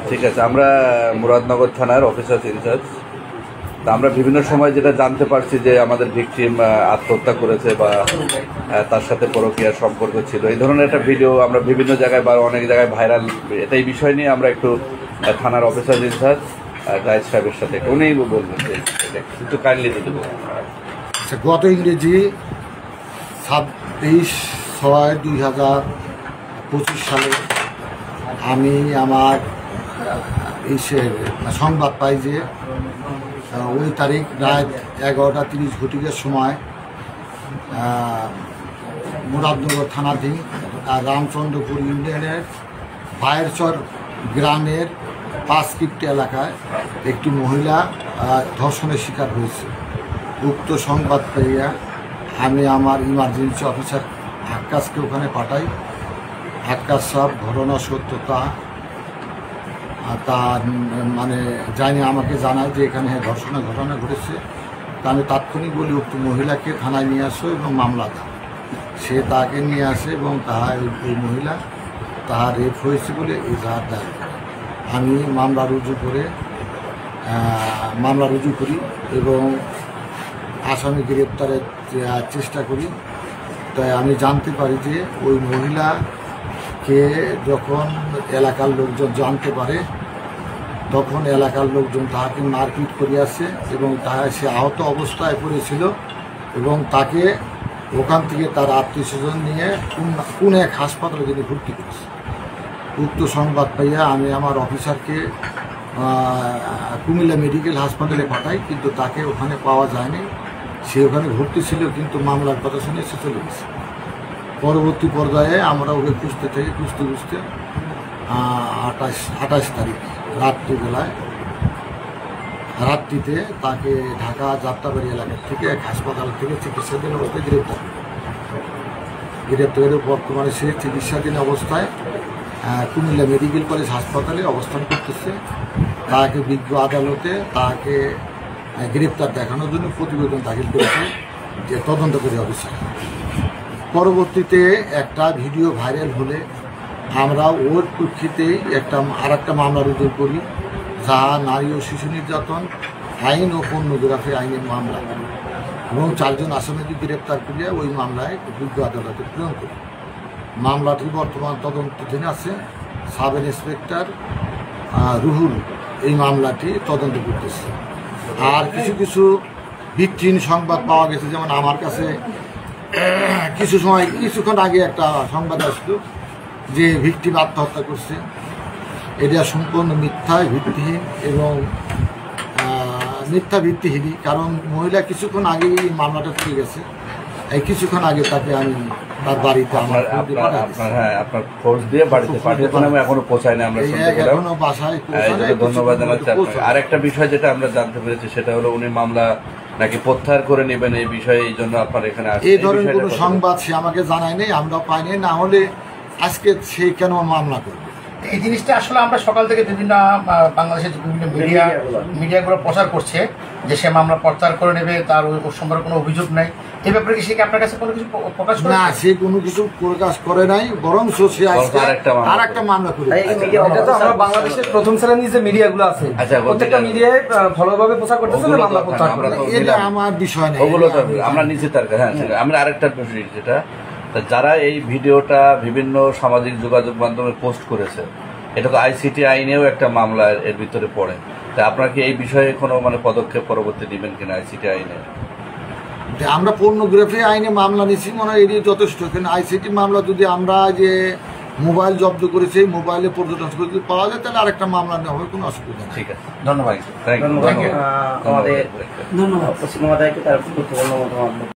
ঠিক আছে, আমরা মুরাদনগর থানার অফিসার ইনচার্জ। তা আমরা বিভিন্ন সময় যেটা জানতে পারছি যে আমাদের ভিকটিম আত্মহত্যা করেছে বা তার সাথে পরকীয়ার সম্পর্ক ছিল, এই ধরনের একটা ভিডিও আমরা বিভিন্ন জায়গায় বা অনেক জায়গায় ভাইরাল। এটা এই বিষয় নিয়ে আমরা একটু থানার অফিসার ইনচার্জ জাহিদ সাহেবের সাথে উনি বলবেন যে একটু কাইন্ডলি যদি বলবেন। গত ইংরেজি 26/6/2025 সালে আমি আমার সংবাদ পাই যে ওই তারিখ রাত 11:30 ঘটিকার সময় মুরাদনগর থানাধীন রামচন্দ্রপুর ইউনিয়নের বায়েরচর গ্রামের 5 কিপ্টি এলাকায় একটি মহিলা ধর্ষণের শিকার হয়েছে। উক্ত সংবাদ পেয়ে আমি আমার ইমার্জেন্সি অফিসার আক্কাসকে ওখানে পাঠাই। আক্কাস সাহেব ঘটনা সত্যতা তার মানে জানি আমাকে জানায় যে এখানে ধর্ষণের ঘটনা ঘটেছে। তা আমি তাৎক্ষণিক বলি উক্ত মহিলাকে থানায় নিয়ে আসো এবং মামলা দাও। সে তাকে নিয়ে আসে এবং ওই মহিলা তাহার রেপ হয়েছে বলে এজাহার দেয়। আমি মামলা রুজু করি এবং আসামি গ্রেপ্তারের চেষ্টা করি। তাই আমি জানতে পারি যে ওই মহিলাকে যখন এলাকার লোকজন জানতে পারে তখন এলাকার লোকজন তাহাকে মারপিট করিয়াছে এবং সে আহত অবস্থায় পড়েছিল এবং তাকে ওখান থেকে তার আত্মীয়স্বজন নিয়ে কোন এক হাসপাতালে তিনি ভর্তি করেছে। উক্ত সংবাদ পাইয়া আমি আমার অফিসারকে কুমিল্লা মেডিকেল হাসপাতালে পাঠাই, কিন্তু তাকে ওখানে পাওয়া যায়নি। সে ওখানে ভর্তি ছিল কিন্তু মামলার কথা শুনে সে চলে গেছে। পরবর্তী পর্যায়ে আমরা ওকে খুঁজতে 28 তারিখ রাত্রিতে তাকে ঢাকা যাত্রাবাড়ি এলাকা থেকে এক হাসপাতাল থেকে চিকিৎসাধীন অবস্থায় গ্রেপ্তারের বর্তমানে সে চিকিৎসাধীন অবস্থায় কুমিল্লা মেডিকেল কলেজ হাসপাতালে অবস্থান করতেছে। তাকে বিজ্ঞ আদালতে তাকে গ্রেপ্তার দেখানোর জন্য প্রতিবেদন দাখিল করেছে যে তদন্ত করে অফিসার। পরবর্তীতে একটা ভিডিও ভাইরাল হলে আমরা ওর প্রেক্ষিতেই আর একটা মামলা রুজু করি, যা নারী ও শিশু নির্যাতন আইন ও পর্নোগ্রাফি আইনের মামলা, এবং 4 জন আসামিকে গ্রেপ্তার করিয়া ওই মামলায় বিজ্ঞ আদালতে প্রেরণ করি। মামলাটি বর্তমান তদন্তাধীন আছে। সাব ইন্সপেক্টর রুহুল এই মামলাটি তদন্ত করতেছে। আর কিছু ভিত্তিহীন সংবাদ পাওয়া গেছে, যেমন আমার কাছে কিছুক্ষণ আগে একটা সংবাদ আসলো যে ভিকটিম আত্মহত্যা করছে। এটা সম্পূর্ণ ভিত্তিহীন এবং ভিত্তিহীনই, কারণ মহিলা কিছুক্ষণ আগে এই মামলাটা তুলে গেছে। এই কিছুক্ষণ আগে তাকে আমি তার বাড়িতে আপনার ফোর্স দিয়ে বাড়িতে পাঠিয়েছেন, এখনো পৌঁছায় না। আমরা এখনো বাসায় ধন্যবাদ জানাচ্ছি। আর একটা বিষয় যেটা আমরা জানতে পেরেছি সেটা হলো উনি মামলা নাকি প্রত্যাহার করে নেবেন, এই বিষয়ে এই জন্য আপনার এখানে এই ধরনের কোনো সংবাদ সে আমাকে জানায় নেই, আমরা পাইনি। না হলে আজকে সে কেন মামলা করবে? এই জিনিসটা আসলে আমরা সকাল থেকে বিভিন্ন বাংলাদেশের বিভিন্ন মিডিয়াগুলো প্রচার করছে যে সে মামলা প্রত্যাহার করে নেবে, তার ওর সম্পর্কে কোনো অভিযোগ নাই। এই ব্যাপারে কি সে আপনার কাছে কোনো কিছু প্রকাশ করে? না, সে কোনো কিছু প্রকাশ করে নাই, বরং সে আর একটা মামলা করে। আমরা বাংলাদেশের প্রথম শ্রেণীর যে মিডিয়াগুলো আছে প্রত্যেকটা মিডিয়ায় ভালোভাবে প্রচার করতেছে মামলা প্রত্যাহার করে। এটা আমার বিষয় নেই, ওগুলো তো আমরা নিচে তার কাছে। হ্যাঁ, আমরা আরেকটা বিষয় যেটা যারা এই ভিডিওটা বিভিন্ন সামাজিক যোগাযোগ মাধ্যমে পোস্ট করেছে, এটা তো আইসিটি আইনেও একটা মামলা এর ভিতরে পড়ে। তা আপনার কি এই বিষয়ে কোনো পদক্ষেপ পরবর্তী নেবেন কিনা আইসিটি আইনে? আমরা পর্নোগ্রাফি আইনে মামলা নিচ্ছি, মনে হয় এটি যথেষ্ট। কিন্তু আইসিটি মামলা যদি আমরা যে মোবাইল জব্দ করেছি, মোবাইলে পর্যটন যদি পাওয়া যায়, তাহলে আরেকটা মামলা নেওয়া হবে, কোনো অসুবিধা নেই। ঠিক আছে, ধন্যবাদ। আমাদের